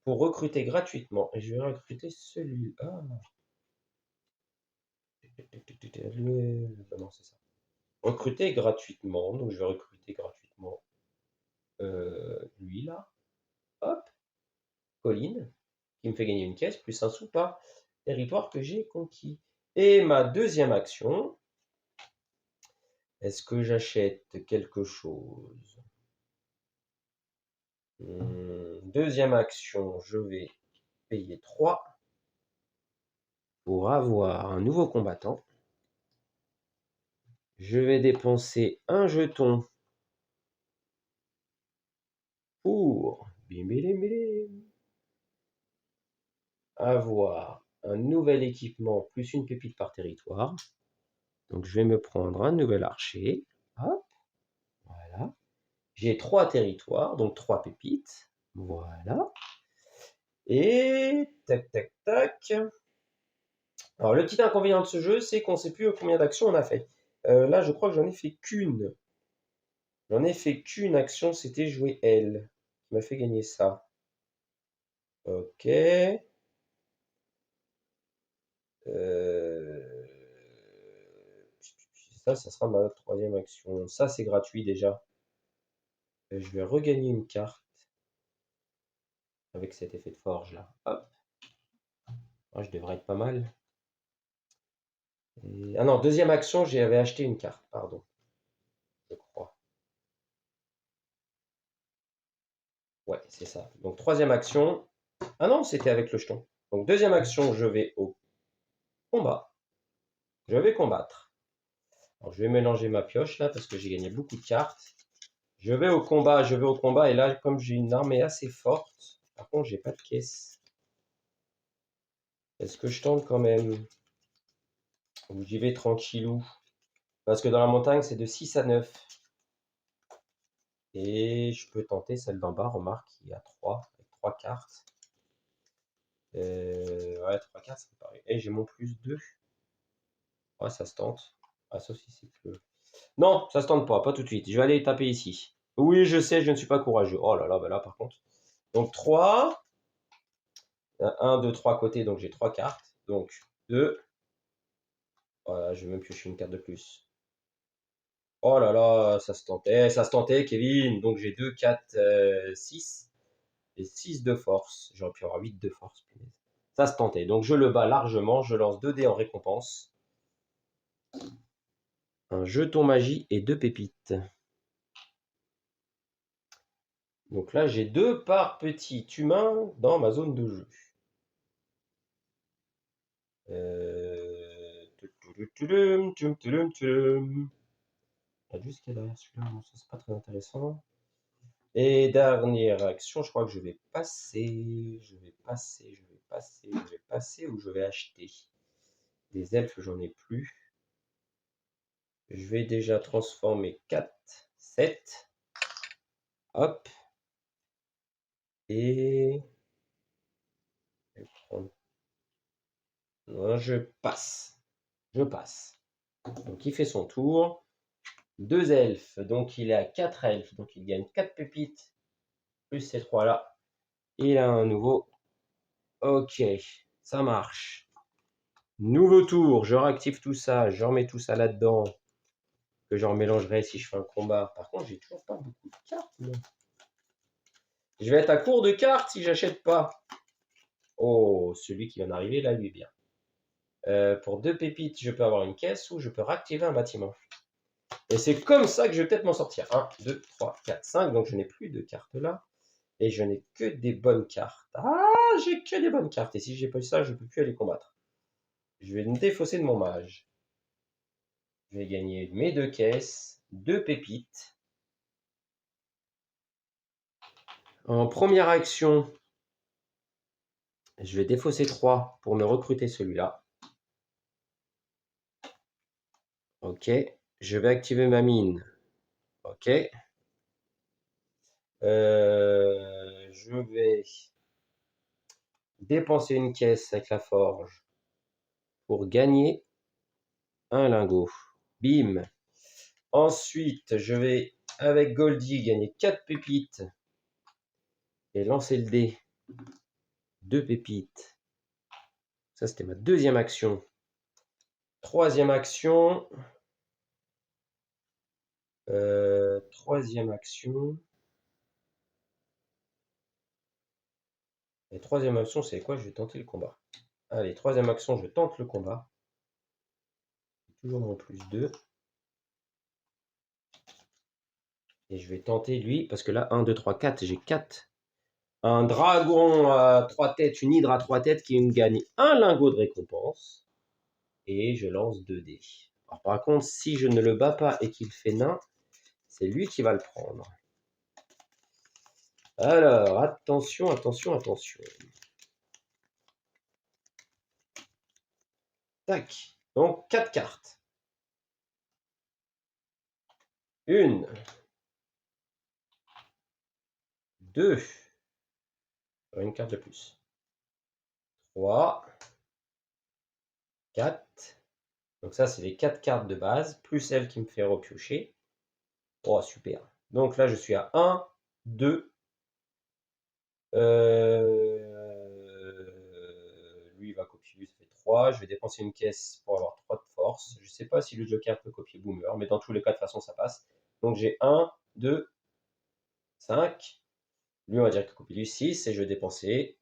pour recruter gratuitement. Et je vais recruter celui-là. Non, c'est ça. Recruter gratuitement. Donc, je vais recruter gratuitement lui, là. Hop. Colline, qui me fait gagner une caisse, plus un sou par territoire que j'ai conquis. Et ma deuxième action, est-ce que j'achète quelque chose? Deuxième action, je vais payer 3 pour avoir un nouveau combattant. Je vais dépenser un jeton pour avoir un nouvel équipement plus une pépite par territoire. Donc je vais me prendre un nouvel archer. Hop, voilà. J'ai 3 territoires, donc 3 pépites. Voilà. Et tac, tac, tac. Alors, le petit inconvénient de ce jeu, c'est qu'on ne sait plus combien d'actions on a fait. Là, je crois que j'en ai fait qu'une. J'en ai fait qu'une action, c'était jouer elle, qui m'a fait gagner ça. Ok. Ça sera ma troisième action. Ça, c'est gratuit déjà. Je vais regagner une carte avec cet effet de forge là. Hop. Ah, je devrais être pas mal. Ah non, deuxième action, j'avais acheté une carte, pardon. Je crois. Ouais, c'est ça. Donc, troisième action. Ah non, c'était avec le jeton. Donc, deuxième action, je vais au combat. Je vais combattre. Alors, je vais mélanger ma pioche là parce que j'ai gagné beaucoup de cartes. Je vais au combat, je vais au combat. Et là, comme j'ai une armée assez forte, par contre, j'ai pas de caisse. Est-ce que je tente quand même? Ou j'y vais tranquillou? Parce que dans la montagne, c'est de 6 à 9. Et je peux tenter celle d'en bas. Remarque, il y a 3, avec 3 cartes. Ouais, 3 cartes, ça me paraît. Et j'ai mon plus 2. Ouais, ça se tente. Ah, ça aussi, c'est plus. Non, ça se tente pas tout de suite. Je vais aller taper ici. Oui, je sais, je ne suis pas courageux. Oh là là, bah là, par contre. Donc, 3. 1, 2, 3 côtés, donc j'ai 3 cartes. Donc, 2. Voilà, je vais même piocher une carte de plus. Oh là là, ça se tentait, Kevin. Donc, j'ai 2, 4, 6. Et 6 de force. J'aurais pu avoir 8 de force. Ça se tentait. Donc, je le bats largement. Je lance 2 dés en récompense. Un jeton magie et 2 pépites. Donc là, j'ai 2 par petit humain dans ma zone de jeu. Jusqu'à derrière celui-là, non, ça c'est pas très intéressant. Et dernière action, je crois que je vais passer. Je vais passer ou je vais acheter. Des elfes, j'en ai plus. Je vais déjà transformer 4, 7. Hop. Et je vais prendre. Non, je passe. Je passe. Donc il fait son tour. 2 elfes, donc il est à 4 elfes, donc il gagne 4 pépites, plus ces 3 là. Il a un nouveau. Ok, ça marche. Nouveau tour, je réactive tout ça, je remets tout ça là-dedans, que je remélangerai si je fais un combat. Par contre, j'ai toujours pas beaucoup de cartes. Là. Je vais être à court de cartes si j'achète pas. Oh, celui qui vient d'arriver là, lui est bien. Pour 2 pépites, je peux avoir une caisse ou je peux réactiver un bâtiment. Et c'est comme ça que je vais peut-être m'en sortir. 1, 2, 3, 4, 5. Donc je n'ai plus de cartes là. Et je n'ai que des bonnes cartes. Ah, j'ai que des bonnes cartes. Et si j'ai pas ça, je ne peux plus aller combattre. Je vais me défausser de mon mage. Je vais gagner mes 2 caisses, 2 pépites. En première action, je vais défausser 3 pour me recruter celui-là. Ok. Je vais activer ma mine. Ok. Je vais dépenser une caisse avec la forge pour gagner un lingot. Bim. Ensuite, je vais avec Goldie gagner 4 pépites et lancer le dé 2 pépites. Ça, c'était ma deuxième action. Troisième action. Troisième action. Et troisième action, c'est quoi? Je vais tenter le combat. Allez, troisième action, je tente le combat. Toujours mon plus 2. Et je vais tenter lui, parce que là, 1, 2, 3, 4, j'ai 4. Un dragon à 3 têtes, une hydre à 3 têtes qui me gagne un lingot de récompense. Et je lance 2 dés. Alors par contre, si je ne le bats pas et qu'il fait nain, c'est lui qui va le prendre. Alors, attention, attention, attention. Tac. Donc, 4 cartes. Une. 2. Une carte de plus. 3. 4. Donc ça, c'est les 4 cartes de base, plus celle qui me fait repiocher. Oh, super. Donc là, je suis à 1, 2. Lui, il va copier, lui, ça fait 3. Je vais dépenser une caisse pour avoir 3 de force. Je ne sais pas si le joker peut copier Boomer, mais dans tous les cas, de toute façon, ça passe. Donc j'ai 1, 2, 5. Lui, on va dire qu'il copie du 6 et je vais dépenser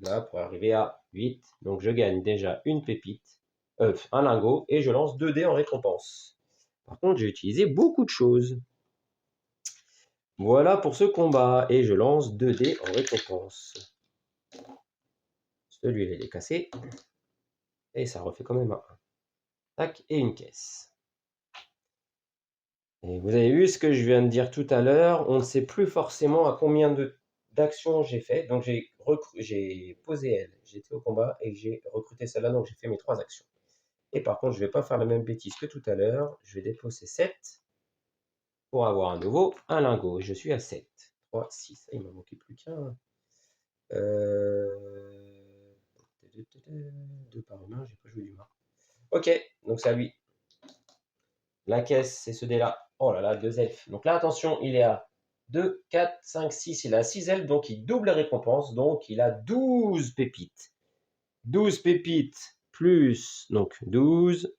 là pour arriver à 8. Donc je gagne déjà une pépite, un lingot, et je lance 2 dés en récompense. Par contre, j'ai utilisé beaucoup de choses. Voilà pour ce combat, et je lance 2 dés en récompense. Celui-là, il est cassé. Et ça refait quand même un 1. Tac, et une caisse. Et vous avez vu ce que je viens de dire tout à l'heure, on ne sait plus forcément à combien d'actions j'ai fait. Donc j'ai posé elle, j'étais au combat et j'ai recruté celle-là, donc j'ai fait mes 3 actions. Et par contre, je ne vais pas faire la même bêtise que tout à l'heure, je vais déposer 7 pour avoir à nouveau un lingot. Et je suis à 7. 3, 6, il m'a manqué plus qu'un. 2 par humain, j'ai pas joué d'humain. Ok, donc c'est à lui. La caisse, c'est ce dé-là. Oh là là, 2 elfes. Donc là, attention, il est à 2, 4, 5, 6. Il a 6 elfes, donc il double les récompenses. Donc il a 12 pépites. 12 pépites plus, donc 12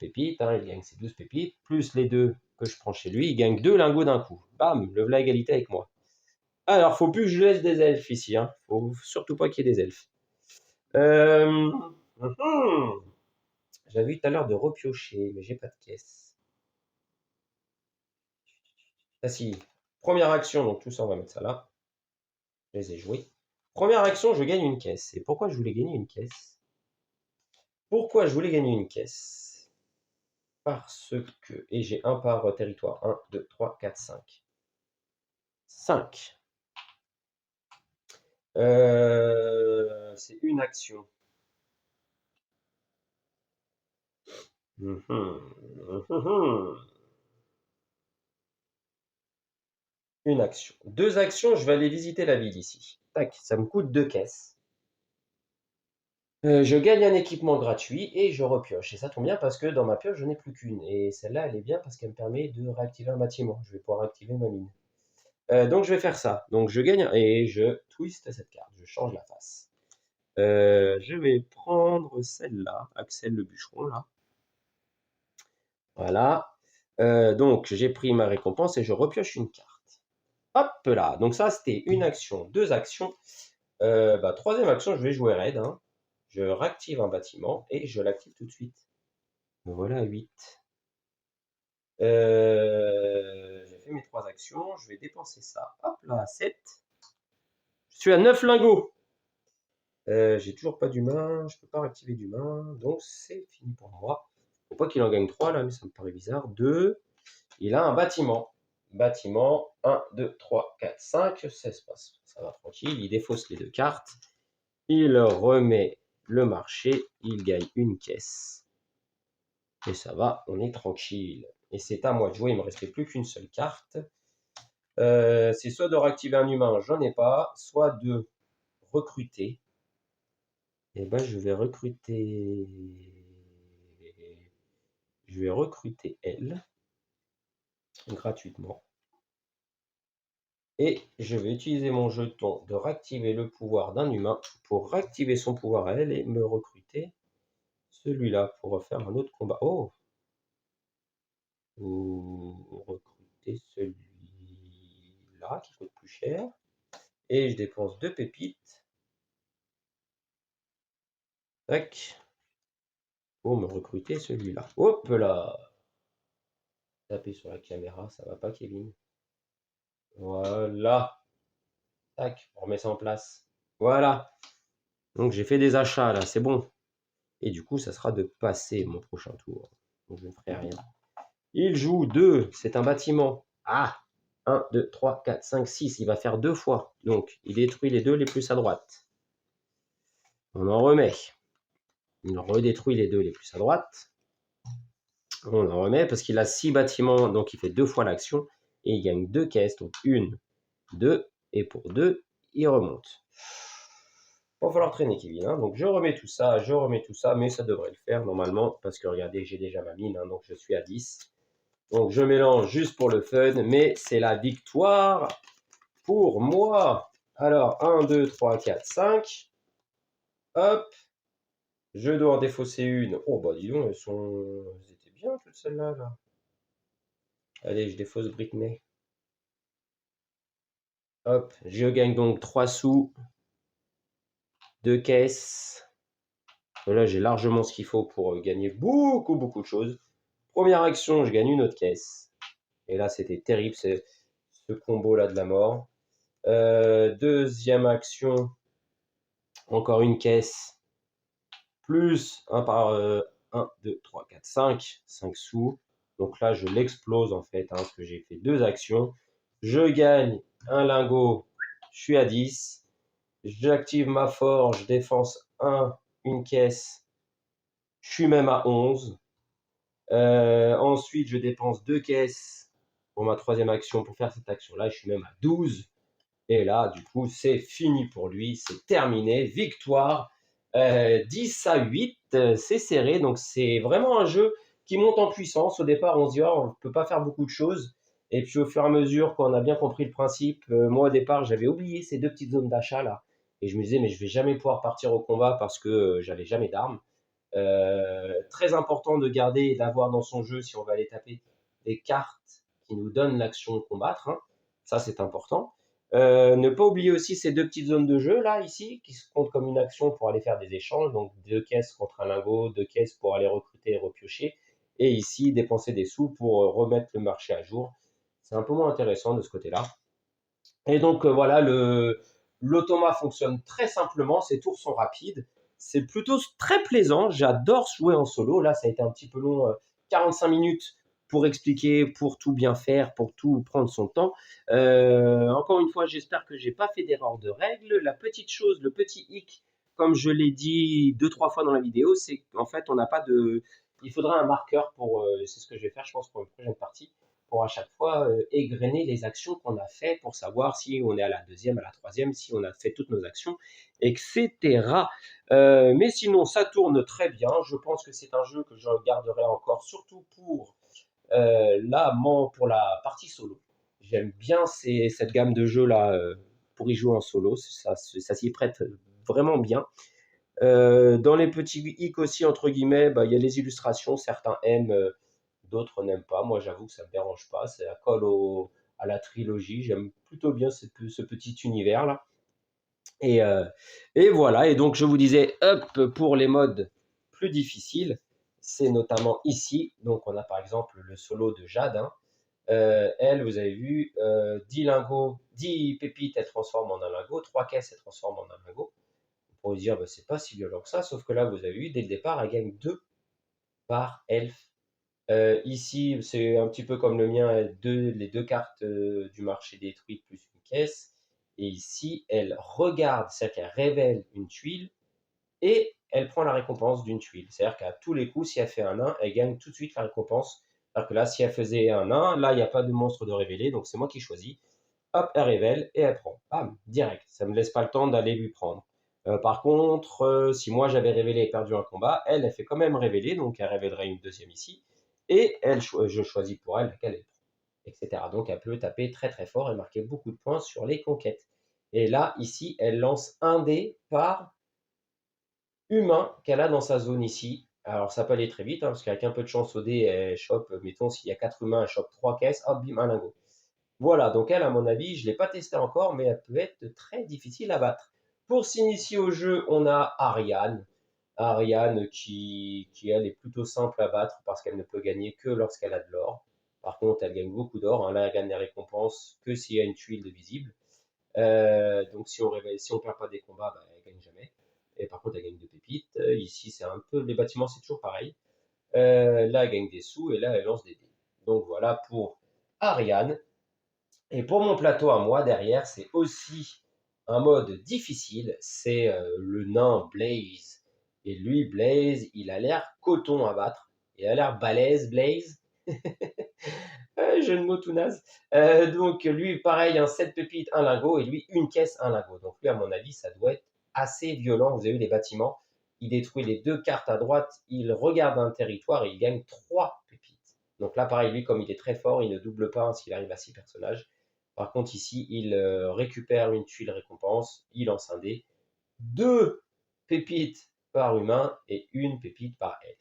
pépites. Hein, il gagne ses 12 pépites. Plus les 2 que je prends chez lui. Il gagne 2 lingots d'un coup. Bam, le voilà égalité avec moi. Alors, faut plus que je laisse des elfes ici. Hein. Faut surtout pas qu'il y ait des elfes. J'avais eu tout à l'heure de repiocher, mais j'ai pas de caisse. Ah si, première action, donc tout ça, on va mettre ça là. Je les ai joués. Première action, je gagne une caisse. Et pourquoi je voulais gagner une caisse? Pourquoi je voulais gagner une caisse? Parce que, et j'ai un par territoire, 1, 2, 3, 4, 5. 5. C'est une action. Une action. 2 actions, je vais aller visiter la ville ici. Tac, ça me coûte 2 caisses. Je gagne un équipement gratuit et je repioche. Et ça tombe bien parce que dans ma pioche, je n'ai plus qu'une. Et celle-là, elle est bien parce qu'elle me permet de réactiver un bâtiment. Je vais pouvoir activer ma mine. Donc je vais faire ça. Donc je gagne et je twiste cette carte. Je change la face. Je vais prendre celle-là, Axel le bûcheron, là. Voilà. Donc j'ai pris ma récompense et je repioche une carte. Hop là. Donc ça, c'était une action, 2 actions. Troisième action, je vais jouer raid. Hein. Je réactive un bâtiment et je l'active tout de suite. Me voilà à 8. J'ai fait mes 3 actions. Je vais dépenser ça. Hop là, à 7. Je suis à 9 lingots. J'ai toujours pas d'humain. Je peux pas réactiver d'humain. Donc c'est fini pour moi. Faut pas qu'il en gagne 3 là, mais ça me paraît bizarre. 2. Il a un bâtiment. Bâtiment 1, 2, 3, 4, 5. Ça se passe. Ça va tranquille. Il défausse les 2 cartes. Il remet le marché. Il gagne une caisse. Et ça va, on est tranquille. Et c'est à moi de jouer. Il me restait plus qu'une seule carte. C'est soit de réactiver un humain, j'en ai pas, soit de recruter. Et ben je vais recruter. Je vais recruter elle gratuitement. Et je vais utiliser mon jeton de réactiver le pouvoir d'un humain pour réactiver son pouvoir à elle et me recruter celui-là pour refaire un autre combat. Oh! Ou recruter celui-là qui coûte plus cher. Et je dépense 2 pépites. Tac. Pour me recruter celui-là. Hop là! Taper sur la caméra, ça va pas, Kevin. Voilà. Tac, on remet ça en place. Voilà. Donc j'ai fait des achats là, c'est bon. Et du coup, ça sera de passer mon prochain tour. Donc je ne ferai rien. Il joue 2, c'est un bâtiment. Ah! 1, 2, 3, 4, 5, 6. Il va faire 2 fois. Donc il détruit les 2 les plus à droite. On en remet. Il redétruit les 2 les plus à droite. On en remet parce qu'il a 6 bâtiments, donc il fait 2 fois l'action. Et il gagne 2 caisses. Donc 1, 2. Et pour 2, il remonte. Il va falloir traîner Kevin, hein. Donc je remets tout ça, mais ça devrait le faire normalement, parce que regardez, j'ai déjà ma mine, hein, donc je suis à 10. Donc je mélange juste pour le fun, mais c'est la victoire pour moi. Alors 1, 2, 3, 4, 5. Hop, je dois en défausser une. Oh bah dis donc, elles étaient bien toutes celles-là. Là. Allez, je défausse Britney. Hop, je gagne donc 3 sous, 2 caisses. Là, j'ai largement ce qu'il faut pour gagner beaucoup de choses. Première action, je gagne une autre caisse. Et là, c'était terrible, ce combo-là de la mort. Deuxième action, encore une caisse. Plus 1 par 1, 2, 3, 4, 5. 5 sous. Donc là, je l'explose en fait, hein, parce que j'ai fait 2 actions. Je gagne un lingot, je suis à 10. J'active ma forge, défense 1, une caisse. Je suis même à 11. Ensuite, je dépense 2 caisses pour ma troisième action. Pour faire cette action-là, je suis même à 12. Et là, du coup, c'est fini pour lui. C'est terminé. Victoire. 10 à 8. C'est serré. Donc, c'est vraiment un jeu qui monte en puissance. Au départ, on se dit, oh, on ne peut pas faire beaucoup de choses. Et puis, au fur et à mesure qu'on a bien compris le principe, moi, au départ, j'avais oublié ces 2 petites zones d'achat là. Et je me disais, mais je vais jamais pouvoir partir au combat parce que j'avais jamais d'armes. Très important de garder et d'avoir dans son jeu, si on va aller taper, des cartes qui nous donnent l'action de combattre, hein. Ça, c'est important. Ne pas oublier aussi ces 2 petites zones de jeu là, ici, qui se comptent comme une action pour aller faire des échanges. Donc 2 caisses contre un lingot, 2 caisses pour aller recruter et repiocher. Et ici, dépenser des sous pour remettre le marché à jour. C'est un peu moins intéressant de ce côté-là. Et donc voilà, l'automa fonctionne très simplement, ses tours sont rapides, c'est plutôt très plaisant, j'adore jouer en solo, là ça a été un petit peu long, 45 minutes pour expliquer, pour tout bien faire, pour tout prendre son temps. Encore une fois, j'espère que j'ai pas fait d'erreur de règle. La petite chose, le petit hic, comme je l'ai dit 2-3 fois dans la vidéo, c'est qu'en fait on n'a pas de... Il faudra un marqueur pour... c'est ce que je vais faire je pense pour une prochaine partie pour à chaque fois égrener les actions qu'on a fait pour savoir si on est à la deuxième, à la troisième, si on a fait toutes nos actions, etc. Mais sinon, ça tourne très bien. Je pense que c'est un jeu que je regarderai encore, surtout pour pour la partie solo. J'aime bien cette gamme de jeux là pour y jouer en solo. Ça s'y prête vraiment bien. Dans les petits hicks aussi, entre guillemets, bah, il y a les illustrations. Certains aiment, d'autres n'aiment pas. Moi, j'avoue que ça ne me dérange pas. Ça colle à la trilogie. J'aime plutôt bien ce petit univers-là. Et, euh, et voilà. Et donc, je vous disais, hop, pour les modes plus difficiles, c'est notamment ici. Donc, on a par exemple le solo de Jade, hein. Elle, vous avez vu, 10 lingots, 10 pépites, elle transforme en un lingot. 3 caisses, elle transforme en un lingot. On pourrait se dire, bah, c'est pas si violent que ça. Sauf que là, vous avez vu, dès le départ, elle gagne 2 par elfe. Ici, c'est un petit peu comme le mien, les 2 cartes du marché détruites plus une caisse. Et ici, elle regarde, c'est-à-dire qu'elle révèle une tuile et elle prend la récompense d'une tuile. C'est-à-dire qu'à tous les coups, si elle fait un nain, elle gagne tout de suite la récompense. Alors que là, si elle faisait un nain, là, il n'y a pas de monstre de révéler, donc c'est moi qui choisis. Hop, elle révèle et elle prend. Bam, direct. Ça ne me laisse pas le temps d'aller lui prendre. Par contre, si moi j'avais révélé et perdu un combat, elle fait quand même révéler, donc elle révélerait une deuxième ici. Et je choisis pour elle laquelle elle prend. etc. Donc elle peut taper très très fort et marquer beaucoup de points sur les conquêtes. Et là, ici, elle lance un dé par humain qu'elle a dans sa zone ici. Alors ça peut aller très vite, hein, parce qu'avec un peu de chance au dé, elle chope, mettons, s'il y a 4 humains, elle chope 3 caisses, hop, bim, un lingot. Voilà, donc elle, à mon avis, je ne l'ai pas testé encore, mais elle peut être très difficile à battre. Pour s'initier au jeu, on a Ariane. Ariane qui, elle, est plutôt simple à battre parce qu'elle ne peut gagner que lorsqu'elle a de l'or. Par contre, elle gagne beaucoup d'or, hein. Là, elle gagne des récompenses que s'il y a une tuile de visible. Donc si on perd pas des combats, bah, elle gagne jamais. Et par contre, elle gagne des pépites. Ici, c'est un peu les bâtiments, c'est toujours pareil. Là, elle gagne des sous et là, elle lance des dés. Donc voilà pour Ariane. Et pour mon plateau à moi, derrière, c'est aussi un mode difficile. C'est le nain Blaze. Et lui, Blaze, il a l'air coton à battre. Il a l'air balèze, Blaze. Jeu de mots tout naze. Donc lui, pareil, un 7 pépites, un lingot, et lui, une caisse, un lingot. Donc lui, à mon avis, ça doit être assez violent. Vous avez vu les bâtiments, il détruit les 2 cartes à droite, il regarde un territoire et il gagne 3 pépites. Donc là, pareil, lui, comme il est très fort, il ne double pas, hein, s'il arrive à 6 personnages. Par contre, ici, il récupère une tuile récompense, il lance un dé, 2 pépites par humain et une pépite par elfe.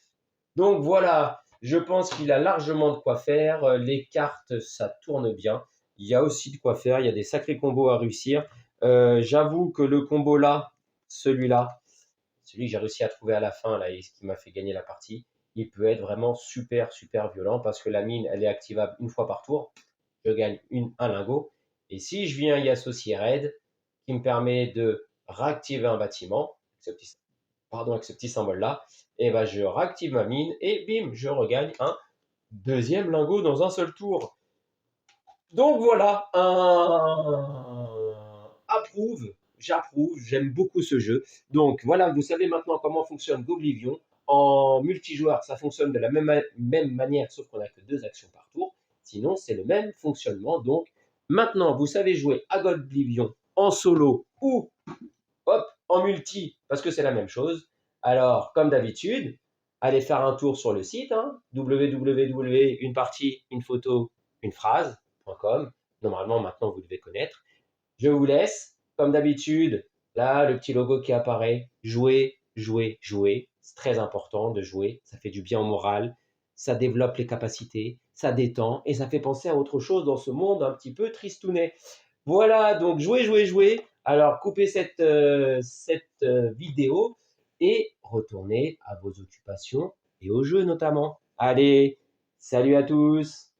Donc voilà, je pense qu'il a largement de quoi faire. Les cartes, ça tourne bien. Il y a aussi de quoi faire. Il y a des sacrés combos à réussir. J'avoue que le combo là, celui-là, celui que j'ai réussi à trouver à la fin là, et ce qui m'a fait gagner la partie, il peut être vraiment super, super violent parce que la mine, elle est activable une fois par tour. Je gagne un lingot. Et si je viens y associer Raid, qui me permet de réactiver un bâtiment, avec ce petit symbole-là, et ben je réactive ma mine et bim, je regagne un deuxième lingot dans un seul tour. Donc voilà, approuve, j'approuve, j'aime beaucoup ce jeu. Donc voilà, vous savez maintenant comment fonctionne Goblivion. En multijoueur, ça fonctionne de la même manière, sauf qu'on n'a que 2 actions par tour. Sinon, c'est le même fonctionnement. Donc maintenant, vous savez jouer à Goblivion en solo ou hop, en multi, parce que c'est la même chose. Alors, comme d'habitude, allez faire un tour sur le site, hein, une partie, une photo, une phrase.com. Normalement, maintenant, vous devez connaître. Je vous laisse, comme d'habitude, là, le petit logo qui apparaît. Jouer, jouer, jouer. C'est très important de jouer. Ça fait du bien au moral. Ça développe les capacités. Ça détend. Et ça fait penser à autre chose dans ce monde un petit peu tristounet. Voilà, donc jouez, jouez, jouez. Alors, coupez cette vidéo et retournez à vos occupations et aux jeux notamment. Allez, salut à tous!